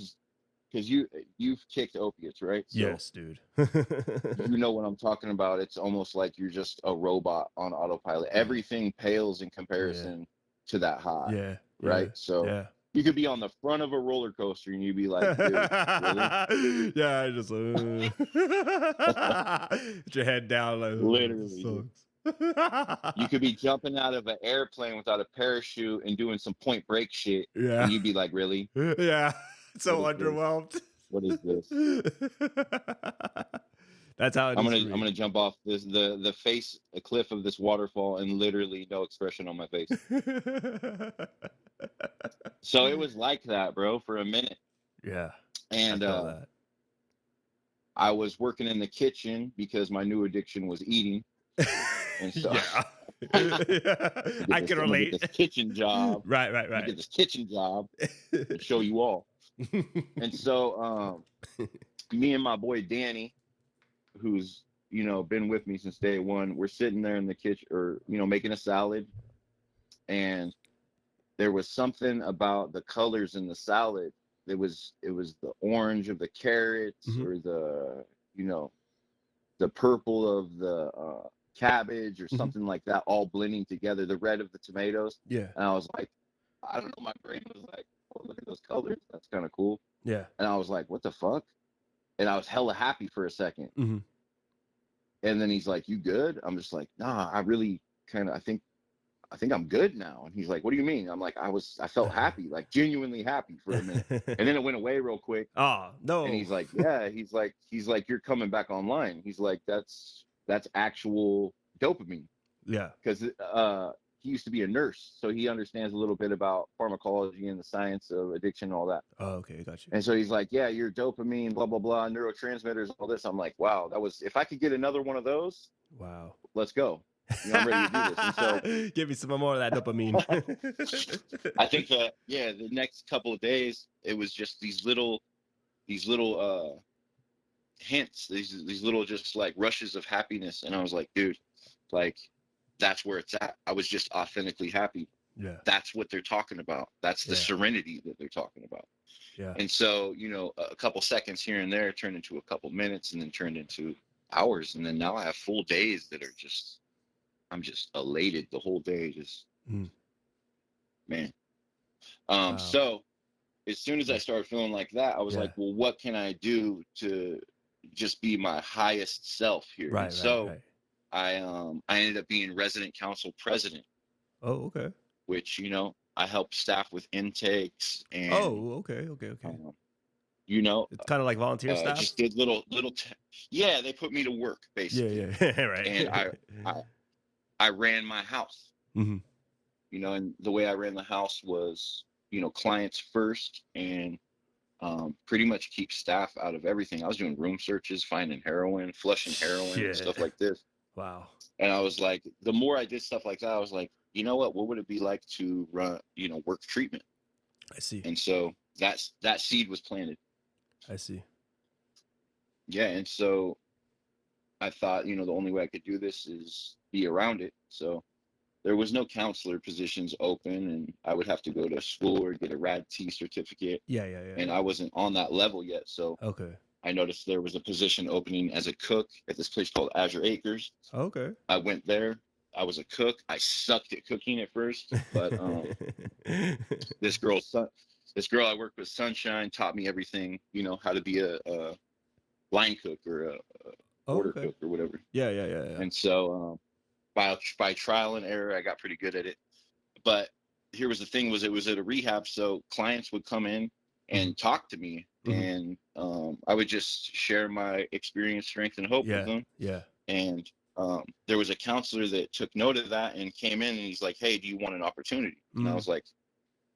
Speaker 4: because you've kicked opiates, right? So
Speaker 1: Yes, dude.
Speaker 4: you know what I'm talking about. It's almost like you're just a robot on autopilot. Everything pales in comparison to that high.
Speaker 1: Yeah.
Speaker 4: Right.
Speaker 1: Yeah.
Speaker 4: So
Speaker 1: yeah.
Speaker 4: you could be on the front of a roller coaster and you'd be like, dude, really?
Speaker 1: Yeah, I just put your head down, like
Speaker 4: Literally.
Speaker 1: sucks.
Speaker 4: You could be jumping out of an airplane without a parachute and doing some Point Break shit.
Speaker 1: Yeah.
Speaker 4: And you'd be like, really?
Speaker 1: Yeah. So
Speaker 4: What is
Speaker 1: underwhelmed.
Speaker 4: What is this?
Speaker 1: That's how it
Speaker 4: I'm
Speaker 1: is.
Speaker 4: gonna jump off the cliff of this waterfall and literally no expression on my face. So it was like that, bro, for a minute.
Speaker 1: Yeah.
Speaker 4: And I was working in the kitchen because my new addiction was eating. And so
Speaker 1: I can relate.
Speaker 4: Get this kitchen job.
Speaker 1: Right.
Speaker 4: Get this kitchen job and show you all. And so me and my boy Danny, who's been with me since day one, we're sitting there in the kitchen, or making a salad, and there was something about the colors in the salad. It was the orange of the carrots, or the the purple of the cabbage, or something like that, all blending together, the red of the tomatoes.
Speaker 1: Yeah.
Speaker 4: And I was like, I don't know, my brain was like, oh, look at those colors, that's kind of cool.
Speaker 1: Yeah.
Speaker 4: And I was like, what the fuck? And I was hella happy for a second. And then he's like, you good? I'm just like, nah, I really I think I'm good now. And he's like, what do you mean? I'm like, I felt happy, like genuinely happy for a minute. And then it went away real quick.
Speaker 1: Oh, no.
Speaker 4: And he's like, yeah, he's like, you're coming back online. He's like, that's actual dopamine.
Speaker 1: Yeah.
Speaker 4: Because he used to be a nurse, so he understands a little bit about pharmacology and the science of addiction and all that.
Speaker 1: Oh, okay, got you.
Speaker 4: And so he's like, yeah, your dopamine, blah, blah, blah, neurotransmitters, all this. I'm like, wow, if I could get another one of those,
Speaker 1: wow,
Speaker 4: let's go. I'm ready to do this. And so
Speaker 1: give me some more of that dopamine.
Speaker 4: I think that, the next couple of days, it was just these little hints, these little just like rushes of happiness. And I was like, dude, like, that's where it's at. I was just authentically happy.
Speaker 1: Yeah.
Speaker 4: That's what they're talking about. That's the serenity that they're talking about.
Speaker 1: Yeah.
Speaker 4: And so, a couple seconds here and there turned into a couple minutes, and then turned into hours. And then now I have full days that are just, I'm just elated the whole day. Just, man.
Speaker 1: Wow.
Speaker 4: So as soon as I started feeling like that, I was like, well, what can I do to just be my highest self here?
Speaker 1: Right.
Speaker 4: And so I ended up being resident council president
Speaker 1: Oh, okay.
Speaker 4: which, I help staff with intakes and,
Speaker 1: Oh, okay.
Speaker 4: um, you know,
Speaker 1: It's kind of like volunteer staff.
Speaker 4: just did yeah, they put me to work
Speaker 1: Yeah,
Speaker 4: basically.
Speaker 1: yeah, right.
Speaker 4: And I, I ran my house,
Speaker 1: Hmm.
Speaker 4: and the way I ran the house was, clients first and pretty much keep staff out of everything. I was doing room searches, finding heroin, flushing heroin and
Speaker 1: Shit.
Speaker 4: stuff like this.
Speaker 1: Wow.
Speaker 4: And I was like, the more I did stuff like that, I was like, you know what would it be like to run, work treatment?
Speaker 1: I see.
Speaker 4: And so that seed was planted.
Speaker 1: I see.
Speaker 4: Yeah. And so I thought, the only way I could do this is be around it. So there was no counselor positions open, and I would have to go to school or get a RAD T certificate.
Speaker 1: Yeah.
Speaker 4: And I wasn't on that level yet. So
Speaker 1: Okay.
Speaker 4: I noticed there was a position opening as a cook at this place called Azure Acres.
Speaker 1: Okay.
Speaker 4: I went there. I was a cook. I sucked at cooking at first, but this girl I worked with, Sunshine, taught me everything, how to be a line cook or a order
Speaker 1: Okay.
Speaker 4: cook or whatever.
Speaker 1: Yeah.
Speaker 4: And so by trial and error, I got pretty good at it. But here was the thing: was it was at a rehab, so clients would come in and talk to me, and I would just share my experience, strength, and hope with them.
Speaker 1: Yeah.
Speaker 4: And there was a counselor that took note of that and came in, and he's like, "Hey, do you want an opportunity?" And I was like,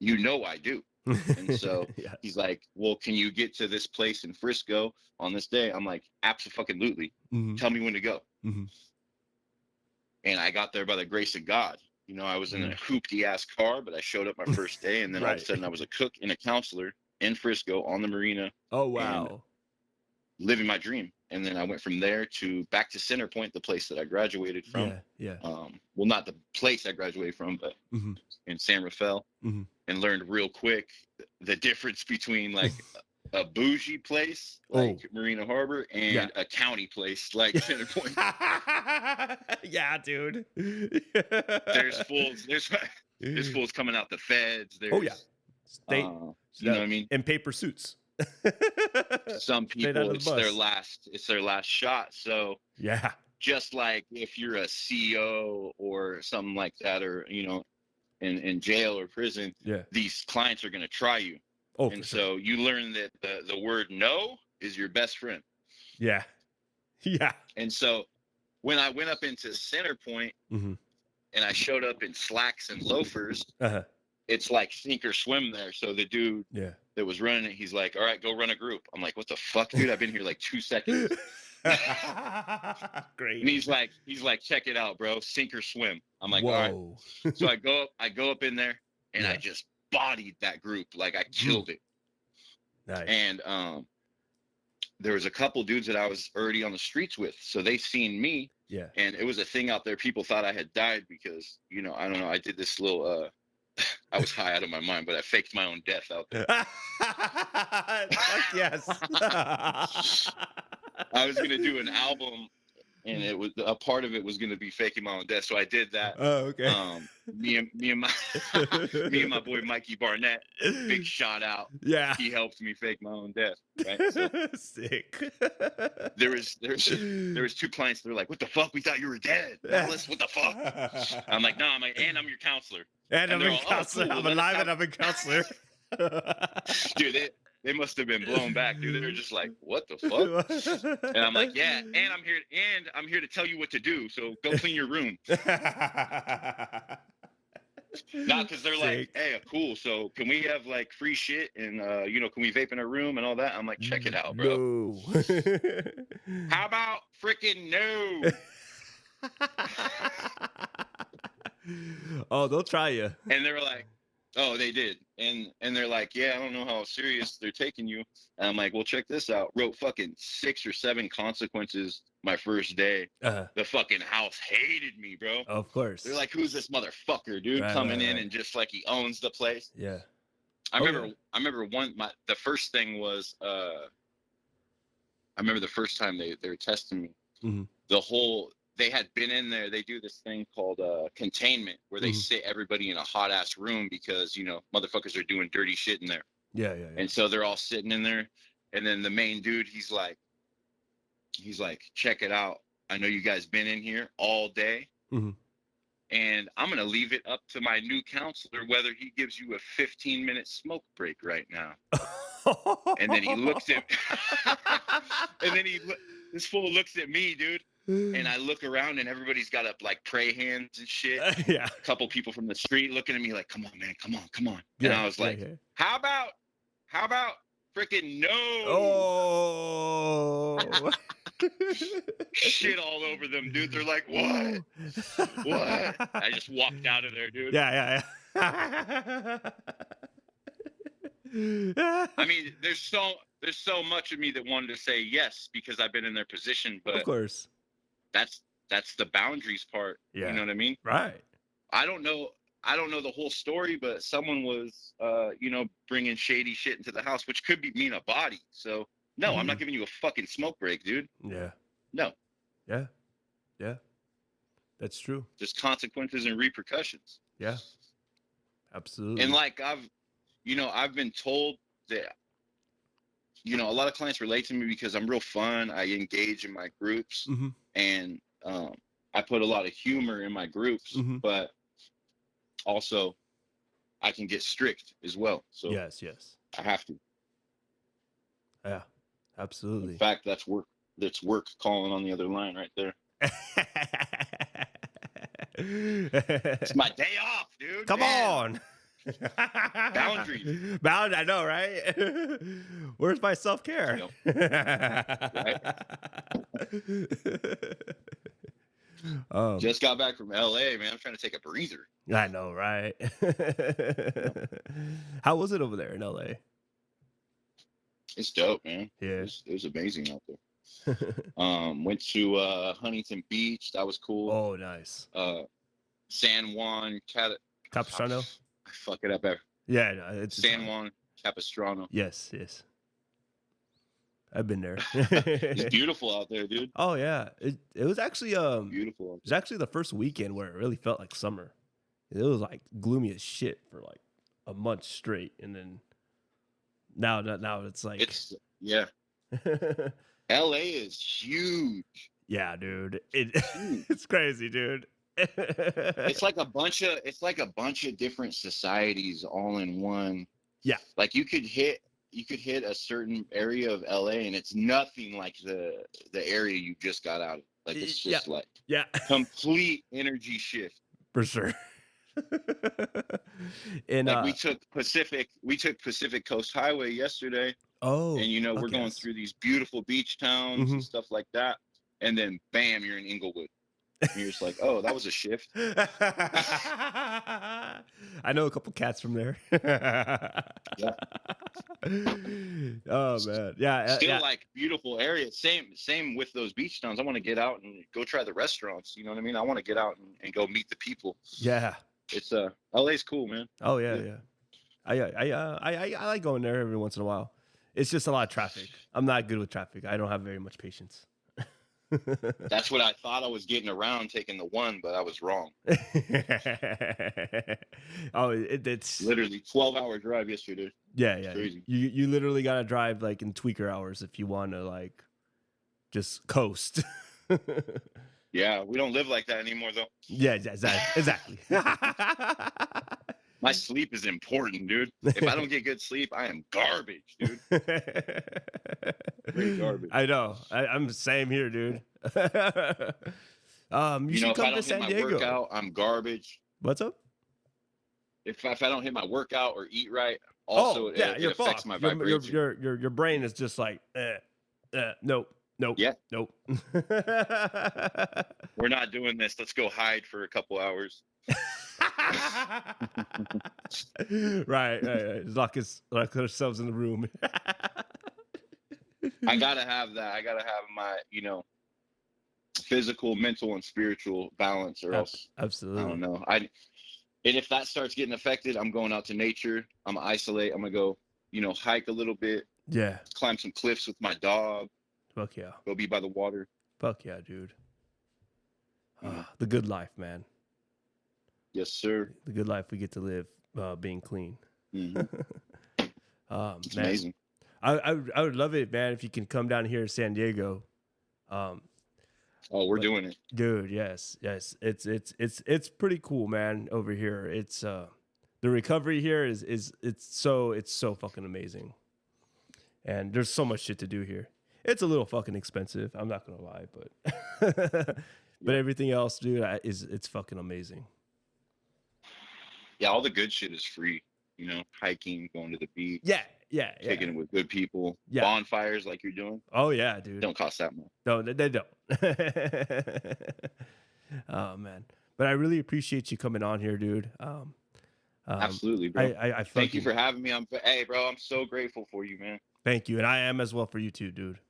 Speaker 4: I do. And so
Speaker 1: Yeah.
Speaker 4: he's like, "Well, can you get to this place in Frisco on this day?" I'm like, "Absolutely. Tell me when to go." And I got there by the grace of God. I was in a hoopty ass car, but I showed up my first day, and then all of a sudden I was a cook and a counselor in Frisco on the marina.
Speaker 1: Oh, wow.
Speaker 4: Living my dream. And then I went from there back to Center Point, the place that I graduated from.
Speaker 1: Yeah.
Speaker 4: Well, not the place I graduated from, but in San Rafael, and learned real quick the difference between like a bougie place like Marina Harbor and a county place like Center Point.
Speaker 1: Yeah, dude.
Speaker 4: There's fools coming out the feds. There's,
Speaker 1: State,
Speaker 4: you know what I mean?
Speaker 1: in paper suits.
Speaker 4: Some people, it's their last shot. So
Speaker 1: yeah,
Speaker 4: just like if you're a CEO or something like that, or in jail or prison, these clients are going to try you. And so you learn that the word no is your best friend.
Speaker 1: Yeah.
Speaker 4: And so when I went up into Center Point and I showed up in slacks and loafers, it's like sink or swim there. So the dude that was running it, he's like, "All right, go run a group." I'm like, "What the fuck, dude? I've been here like 2 seconds."
Speaker 1: Great.
Speaker 4: And he's like, "Check it out, bro. Sink or swim." I'm like, "Whoa." All right. So I go up in there and I just bodied that group. Like I killed it.
Speaker 1: Nice.
Speaker 4: And there was a couple dudes that I was already on the streets with. So they seen me.
Speaker 1: Yeah.
Speaker 4: And it was a thing out there. People thought I had died because, I don't know. I did this little, I was high out of my mind, but I faked my own death out there.
Speaker 1: Fuck yes.
Speaker 4: I was going to do an album, and it was a part of it was going to be faking my own death. So I did that.
Speaker 1: Oh, okay.
Speaker 4: Me and my boy Mikey Barnett, big shout out.
Speaker 1: Yeah.
Speaker 4: He helped me fake my own death. Right. So
Speaker 1: sick.
Speaker 4: There was 2 clients that were like, "What the fuck? We thought you were dead. Alice, what the fuck?" I'm like, "No, and I'm your counselor."
Speaker 1: And I'm a counselor.
Speaker 4: Cool.
Speaker 1: I'm alive and I'm a counselor.
Speaker 4: Dude, they must have been blown back, dude. They were just like, "What the fuck?" And I'm like, "Yeah, and I'm here to tell you what to do. So go clean your room." Not because they're like, "Hey, cool. So can we have like free shit and can we vape in our room and all that?" I'm like, "Check it out, bro.
Speaker 1: No.
Speaker 4: How about freaking no?"
Speaker 1: Oh, they'll try you.
Speaker 4: And they were like, "Oh, they did." And they're like, "Yeah, I don't know how serious they're taking you." And I'm like, "Well, check this out." Wrote fucking 6 or 7 consequences my first day. The fucking house hated me, bro.
Speaker 1: Of course.
Speaker 4: They're like, "Who's this motherfucker, dude, coming in and just like he owns the place?"
Speaker 1: Yeah.
Speaker 4: I remember the first thing was I remember the first time they were testing me. They had been in there. They do this thing called containment, where they sit everybody in a hot ass room because motherfuckers are doing dirty shit in there.
Speaker 1: Yeah.
Speaker 4: And so they're all sitting in there, and then the main dude, he's like, "Check it out. I know you guys been in here all day. and I'm going to leave it up to my new counselor whether he gives you a 15-minute smoke break right now. And then he looks at this fool looks at me, dude. And I look around and everybody's got up like pray hands and shit.
Speaker 1: Yeah.
Speaker 4: A couple people from the street looking at me like, come on, man, come on.
Speaker 1: Yeah,
Speaker 4: And I was like, how about freaking no?
Speaker 1: Oh.
Speaker 4: Shit all over them, dude. They're like, what? What? I just walked out of there, dude.
Speaker 1: Yeah.
Speaker 4: I mean, there's so much of me that wanted to say yes because I've been in their position, but
Speaker 1: of course,
Speaker 4: that's the boundaries part.
Speaker 1: Yeah.
Speaker 4: You know what I mean?
Speaker 1: Right.
Speaker 4: I don't know the whole story, but someone was, bringing shady shit into the house, which could mean a body. So no, I'm not giving you a fucking smoke break, dude.
Speaker 1: Yeah.
Speaker 4: No.
Speaker 1: Yeah. That's true.
Speaker 4: There's consequences and repercussions.
Speaker 1: Yeah. Absolutely.
Speaker 4: And like I've been told that, a lot of clients relate to me because I'm real fun. I engage in my groups, and I put a lot of humor in my groups, but also I can get strict as well. So
Speaker 1: yes,
Speaker 4: I have to.
Speaker 1: Yeah, absolutely.
Speaker 4: In fact, that's work calling on the other line right there. It's my day off, dude.
Speaker 1: Come on.
Speaker 4: Boundaries.
Speaker 1: I know, right? Where's my self-care?
Speaker 4: Right? Just got back from LA, man. I'm trying to take a breather.
Speaker 1: I know, right? How was it over there in LA?
Speaker 4: It's dope, man.
Speaker 1: Yeah.
Speaker 4: It was amazing out there. Went to Huntington Beach. That was cool.
Speaker 1: Oh, nice.
Speaker 4: San Juan
Speaker 1: Capistrano?
Speaker 4: I fuck it up every.
Speaker 1: Yeah, no, it's
Speaker 4: San Juan Capistrano.
Speaker 1: Yes. I've been there.
Speaker 4: It's beautiful out there, dude.
Speaker 1: Oh yeah, it was actually
Speaker 4: Beautiful.
Speaker 1: It was actually the first weekend where it really felt like summer. It was like gloomy as shit for like a month straight, and then now it's like
Speaker 4: LA is huge.
Speaker 1: Yeah, dude. It's crazy, dude.
Speaker 4: It's like a bunch of different societies all in one.
Speaker 1: Yeah.
Speaker 4: Like you could hit a certain area of LA and it's nothing like the area you just got out of. Like it's just complete energy shift.
Speaker 1: For sure. And
Speaker 4: like we took Pacific Coast Highway yesterday.
Speaker 1: Oh.
Speaker 4: And we're going through these beautiful beach towns and stuff like that. And then bam, you're in Inglewood. And you're just like, oh, that was a shift.
Speaker 1: I know a couple cats from there.
Speaker 4: Yeah.
Speaker 1: Oh man, yeah.
Speaker 4: Still like beautiful area. Same with those beach towns. I want to get out and go try the restaurants. You know what I mean? I want to get out and go meet the people.
Speaker 1: Yeah.
Speaker 4: It's LA's cool, man.
Speaker 1: Oh yeah. I like going there every once in a while. It's just a lot of traffic. I'm not good with traffic. I don't have very much patience.
Speaker 4: That's what I thought I was getting around taking the one, but I was wrong.
Speaker 1: Oh, it's
Speaker 4: literally 12-hour drive yesterday.
Speaker 1: Yeah. Crazy. You literally gotta drive like in tweaker hours if you want to like just coast.
Speaker 4: Yeah, we don't live like that anymore though.
Speaker 1: Yeah, exactly.
Speaker 4: My sleep is important, dude. If I don't get good sleep, I am garbage, dude. Straight garbage.
Speaker 1: I know. I'm the same here, dude. You should come to San Diego.
Speaker 4: Workout, I'm garbage.
Speaker 1: What's up?
Speaker 4: If I don't hit my workout or eat right, also it affects my vibration.
Speaker 1: Your brain is just like, nope.
Speaker 4: Yeah.
Speaker 1: Nope.
Speaker 4: We're not doing this. Let's go hide for a couple hours.
Speaker 1: Right. Lock ourselves in the room.
Speaker 4: I gotta have that. I gotta have my, physical, mental, and spiritual balance, or else
Speaker 1: absolutely.
Speaker 4: I don't know. And if that starts getting affected, I'm going out to nature. I'm gonna isolate. I'm gonna go, hike a little bit.
Speaker 1: Yeah.
Speaker 4: Climb some cliffs with my dog.
Speaker 1: Fuck yeah.
Speaker 4: Go be by the water.
Speaker 1: Fuck yeah, dude. The good life, man.
Speaker 4: Yes, sir.
Speaker 1: The good life we get to live, being clean.
Speaker 4: Mm-hmm. It's
Speaker 1: man,
Speaker 4: amazing.
Speaker 1: I would love it, man, if you can come down here to San Diego.
Speaker 4: Oh, we're doing it.
Speaker 1: Dude, yes. It's pretty cool, man, over here. It's the recovery here is it's so fucking amazing. And there's so much shit to do here. It's a little fucking expensive, I'm not gonna lie, but but everything else, dude, it's fucking amazing.
Speaker 4: Yeah, all the good shit is free. You know, hiking, going to the beach.
Speaker 1: Yeah.
Speaker 4: Kicking it with good people.
Speaker 1: Yeah.
Speaker 4: Bonfires like you're doing.
Speaker 1: Oh yeah, dude.
Speaker 4: Don't cost that much.
Speaker 1: No, they don't. Oh man, but I really appreciate you coming on here, dude.
Speaker 4: Absolutely, bro.
Speaker 1: I
Speaker 4: thank you for having me. Hey, bro, I'm so grateful for you, man.
Speaker 1: Thank you, and I am as well for you too, dude.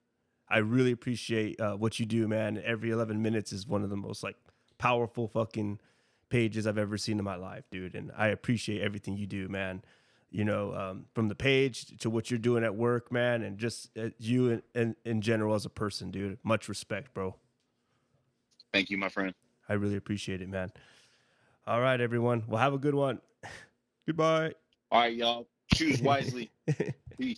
Speaker 1: I really appreciate what you do, man. Every 11 minutes is one of the most like powerful fucking pages I've ever seen in my life, dude. And I appreciate everything you do, man. You know, from the page to what you're doing at work, man, and just you and in general as a person, dude. Much respect, bro.
Speaker 4: Thank you, my friend.
Speaker 1: I really appreciate it, man. All right, everyone. Well, have a good one. Goodbye.
Speaker 4: All right, y'all. Choose wisely. Peace.